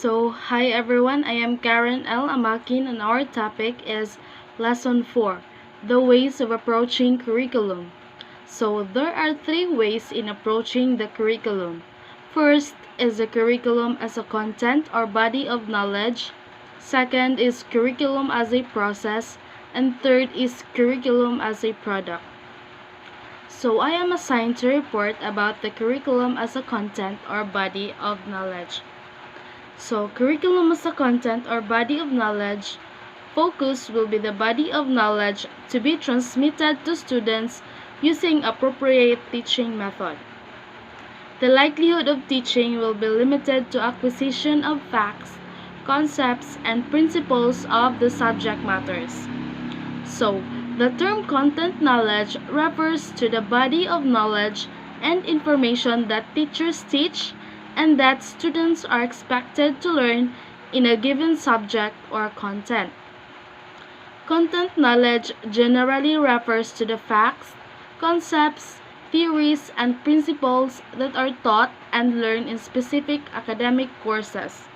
Hi everyone, I am Karen L. Amakin and our topic is Lesson 4, The Ways of Approaching Curriculum. There are three ways in approaching the curriculum. First is the curriculum as a content or body of knowledge. Second is curriculum as a process. And third is curriculum as a product. I am assigned to report about the curriculum as a content or body of knowledge. Curriculum as a content or body of knowledge, focus will be the body of knowledge to be transmitted to students using appropriate teaching method. The likelihood of teaching will be limited to acquisition of facts, concepts, and principles of the subject matters. The term content knowledge refers to the body of knowledge and information that teachers teach and that students are expected to learn in a given subject or content. Content knowledge generally refers to the facts, concepts, theories, and principles that are taught and learned in specific academic courses.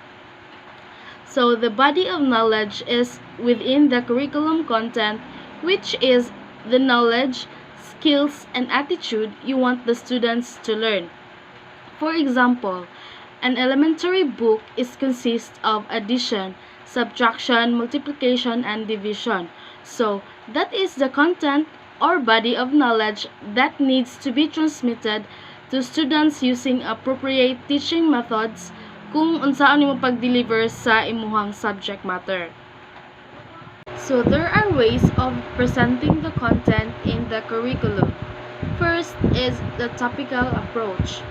The body of knowledge is within the curriculum content, which is the knowledge, skills, and attitude you want the students to learn. For example, an elementary book consists of addition, subtraction, multiplication, and division. That is the content or body of knowledge that needs to be transmitted to students using appropriate teaching methods kung unsaon nimo pag-deliver sa imuhang subject matter. There are ways of presenting the content in the curriculum. First is the topical approach.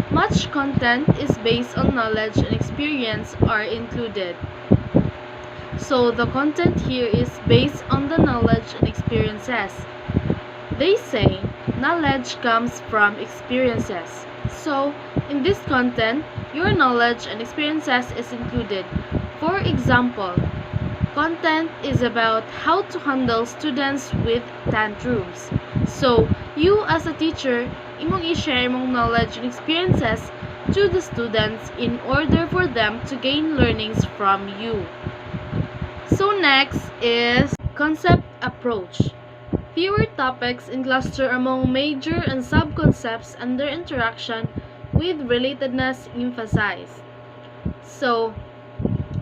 Much content is based on knowledge and experience are included. The content here is based on the knowledge and experiences. They say knowledge comes from experiences. In this content, your knowledge and experiences is included. For example, content is about how to handle students with tantrums. You as a teacher, imong i-share imong knowledge and experiences to the students in order for them to gain learnings from you. Next is concept approach. Fewer topics in cluster among major and sub-concepts and their interaction with relatedness emphasized.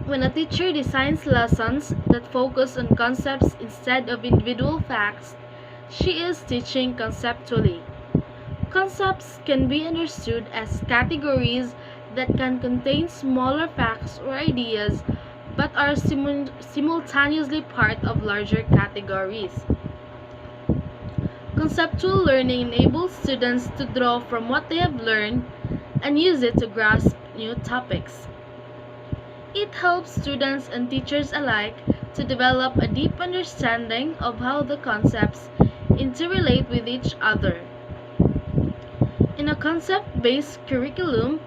When a teacher designs lessons that focus on concepts instead of individual facts, she is teaching conceptually. Concepts can be understood as categories that can contain smaller facts or ideas but are simultaneously part of larger categories. Conceptual learning enables students to draw from what they have learned and use it to grasp new topics. It helps students and teachers alike to develop a deep understanding of how the concepts interrelate with each other. In a concept-based curriculum,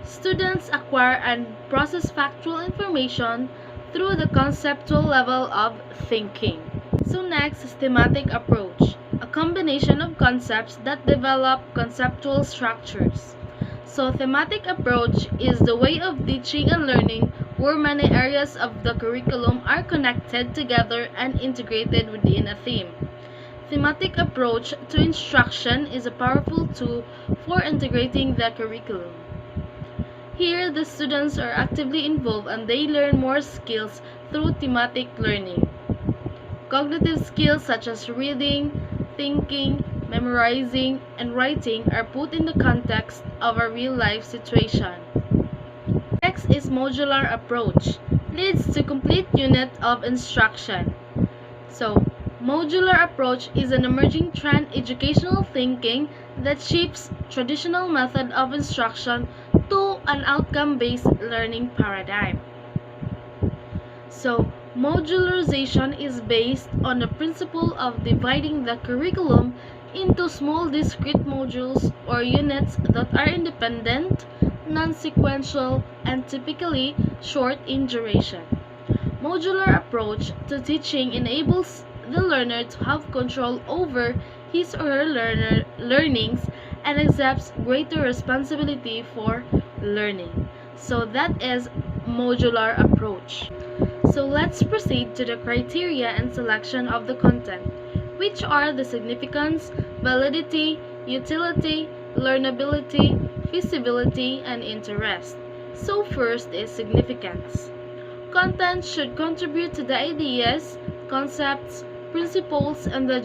students acquire and process factual information through the conceptual level of thinking. Next is thematic approach, a combination of concepts that develop conceptual structures. Thematic approach is the way of teaching and learning where many areas of the curriculum are connected together and integrated within a theme. Thematic approach to instruction is a powerful tool for integrating the curriculum. Here, the students are actively involved and they learn more skills through thematic learning. Cognitive skills such as reading, thinking, memorizing, and writing are put in the context of a real-life situation. Next is modular approach, leads to complete unit of instruction. Modular approach is an emerging trend educational thinking that shifts traditional method of instruction to an outcome-based learning paradigm. Modularization is based on the principle of dividing the curriculum into small discrete modules or units that are independent, non-sequential, and typically short in duration. Modular approach to teaching enables the learner to have control over his or her learnings and accepts greater responsibility for learning. That is modular approach. So let's proceed to the criteria and selection of the content, which are the significance, validity, utility, learnability, feasibility, and interest. So first is significance. Content should contribute to the ideas, concepts, principles, and the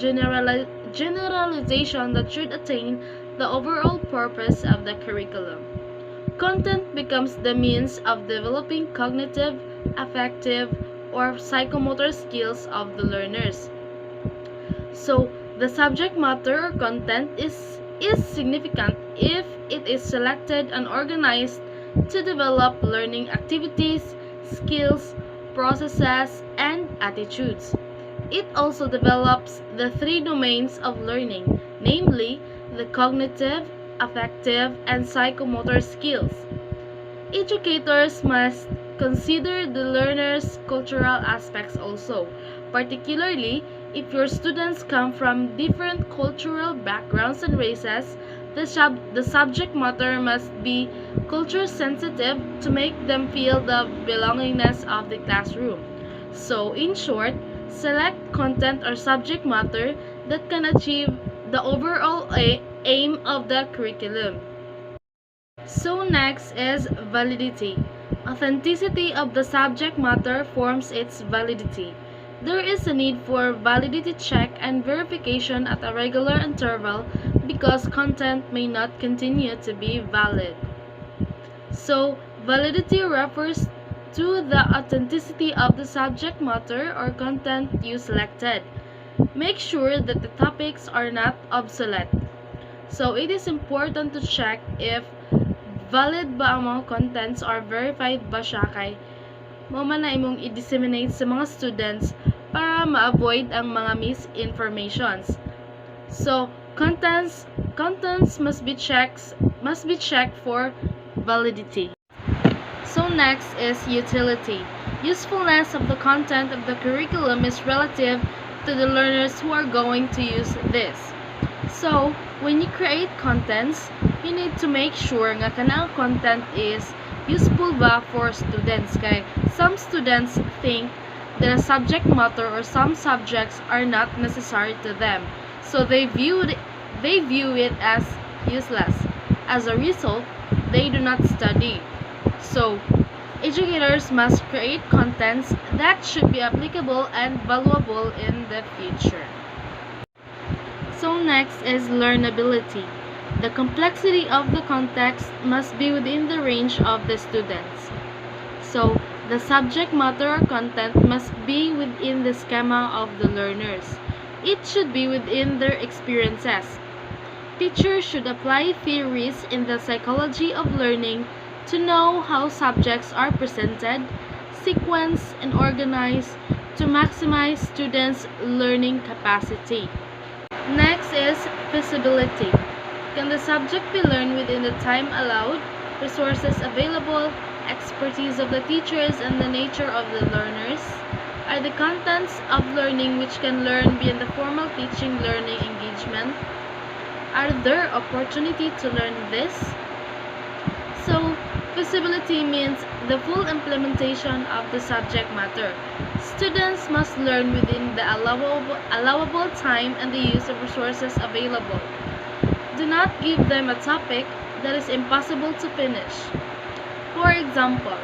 generalization that should attain the overall purpose of the curriculum. Content becomes the means of developing cognitive, affective, or psychomotor skills of the learners. So, the subject matter or content is significant if it is selected and organized to develop learning activities, skills, processes, and attitudes. It also develops the three domains of learning, namely the cognitive, affective, and psychomotor skills. Educators must consider the learner's cultural aspects also, particularly if your students come from different cultural backgrounds and races. The subject matter must be culture sensitive to make them feel the belongingness of the classroom. So, in short, select content or subject matter that can achieve the overall aim of the curriculum. So next is validity. Authenticity of the subject matter forms its validity. There is a need for validity check and verification at a regular interval because content may not continue to be valid. So, validity refers to the authenticity of the subject matter or content you selected. Make sure that the topics are not obsolete. So, it is important to check if valid ba ang mga contents or verified ba siya kay mo man na imong i-disseminate sa mga students para ma-avoid ang mga misinformations. So, contents must be checked for validity. So next is utility. Usefulness of the content of the curriculum is relative to the learners who are going to use this. So, when you create contents, you need to make sure nga kanang content is useful ba for students. Kay some students think that a subject matter or some subjects are not necessary to them. So they view it as useless. As a result, they do not study. So, educators must create contents that should be applicable and valuable in the future. So next is learnability. The complexity of the context must be within the range of the students. So, the subject matter or content must be within the schema of the learners. It should be within their experiences. Teachers should apply theories in the psychology of learning to know how subjects are presented, sequenced, and organized to maximize students' learning capacity. Next is feasibility. Can the subject be learned within the time allowed, resources available, expertise of the teachers, and the nature of the learners? Are the contents of learning which can learn beyond the formal teaching learning engagement? Are there opportunity to learn this? So, feasibility means the full implementation of the subject matter. Students must learn within the allowable time and the use of resources available. Do not give them a topic that is impossible to finish. For example,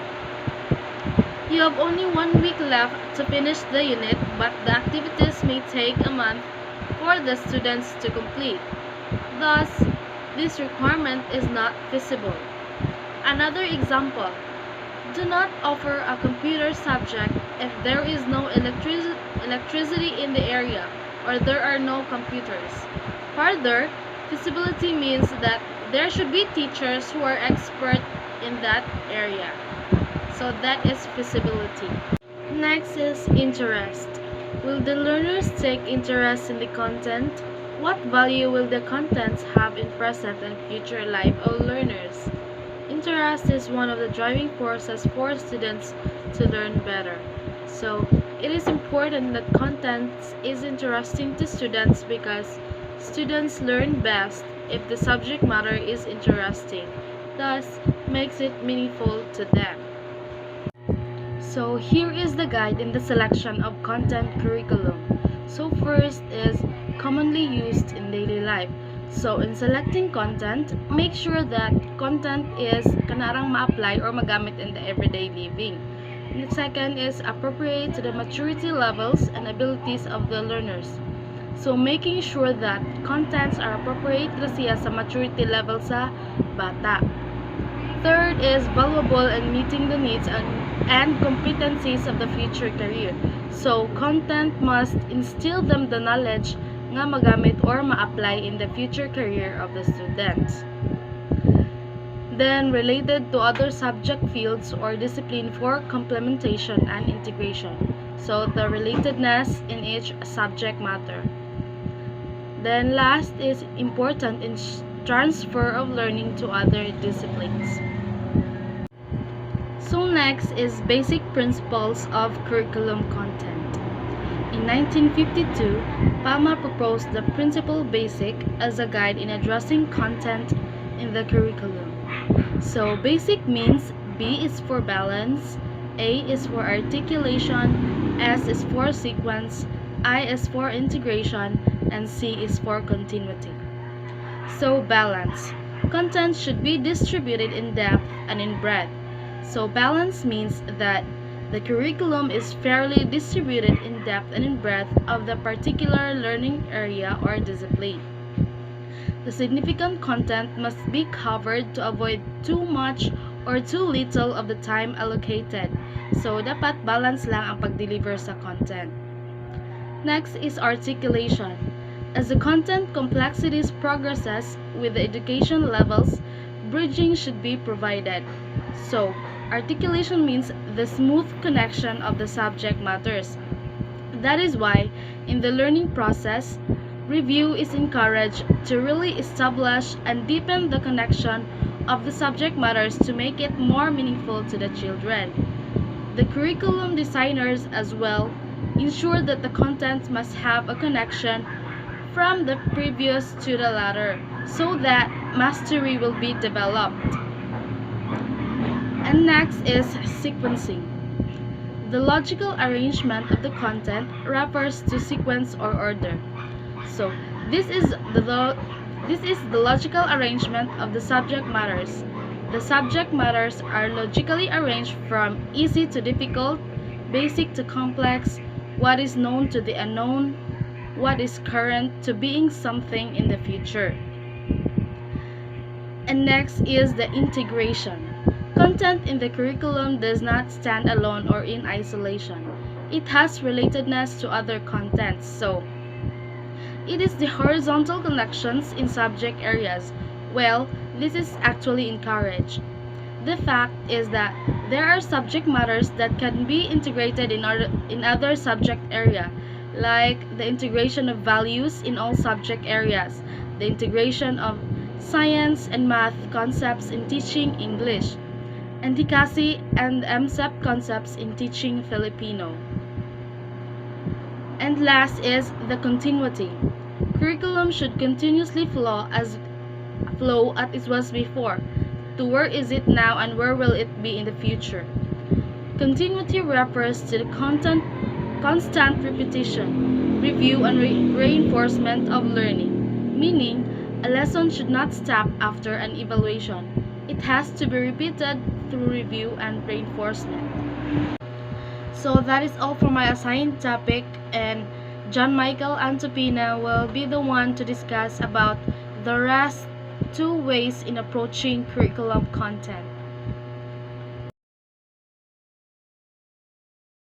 you have only 1 week left to finish the unit, but the activities may take a month for the students to complete. Thus, this requirement is not feasible. Another example, do not offer a computer subject if there is no electricity in the area or there are no computers. Further, feasibility means that there should be teachers who are expert in that area. So that is feasibility. Next is interest. Will the learners take interest in the content? What value will the contents have in present and future life of learners? Interest is one of the driving forces for students to learn better. So, it is important that content is interesting to students because students learn best if the subject matter is interesting, thus makes it meaningful to them. So here is the guide in the selection of content curriculum. So first is commonly used in daily life. So in selecting content, make sure that content is kanarang ma-apply or magamit in the everyday living. And the second is appropriate to the maturity levels and abilities of the learners. So making sure that contents are appropriate na siya sa maturity level sa bata. Third is valuable in meeting the needs and competencies of the future career. So, content must instill them the knowledge nga magamit or ma-apply in the future career of the students. Then, related to other subject fields or discipline for complementation and integration. So, the relatedness in each subject matter. Then, last is important in transfer of learning to other disciplines. So next is basic principles of curriculum content. In 1952, Palma proposed the principle basic as a guide in addressing content in the curriculum. So basic means B is for balance, A is for articulation, S is for sequence, I is for integration, and C is for continuity. So balance. Content should be distributed in depth and in breadth. So balance means that the curriculum is fairly distributed in depth and in breadth of the particular learning area or discipline. The significant content must be covered to avoid too much or too little of the time allocated. So dapat balance lang ang pag-deliver sa content. Next is articulation. As the content complexities progresses with the education levels, bridging should be provided. So, articulation means the smooth connection of the subject matters. That is why, in the learning process, review is encouraged to really establish and deepen the connection of the subject matters to make it more meaningful to the children. The curriculum designers as well ensure that the content must have a connection from the previous to the latter so that mastery will be developed. And next is sequencing. The logical arrangement of the content refers to sequence or order. So, this is the logical arrangement of the subject matters. The subject matters are logically arranged from easy to difficult, basic to complex, what is known to the unknown, what is current to being something in the future. And next is the integration. Content in the curriculum does not stand alone or in isolation. It has relatedness to other contents. So, it is the horizontal connections in subject areas. Well, this is actually encouraged. The fact is that there are subject matters that can be integrated in other subject area, like the integration of values in all subject areas, the integration of science and math concepts in teaching English, and Dikasi and MSEP concepts in teaching Filipino. And last is the continuity. Curriculum should continuously flow as it was before, to where is it now and where will it be in the future. Continuity refers to the constant repetition, review, and reinforcement of learning, meaning a lesson should not stop after an evaluation. It has to be repeated through review and reinforcement. So that is all for my assigned topic, and John Michael Antopina will be the one to discuss about the rest 2 ways in approaching curriculum content.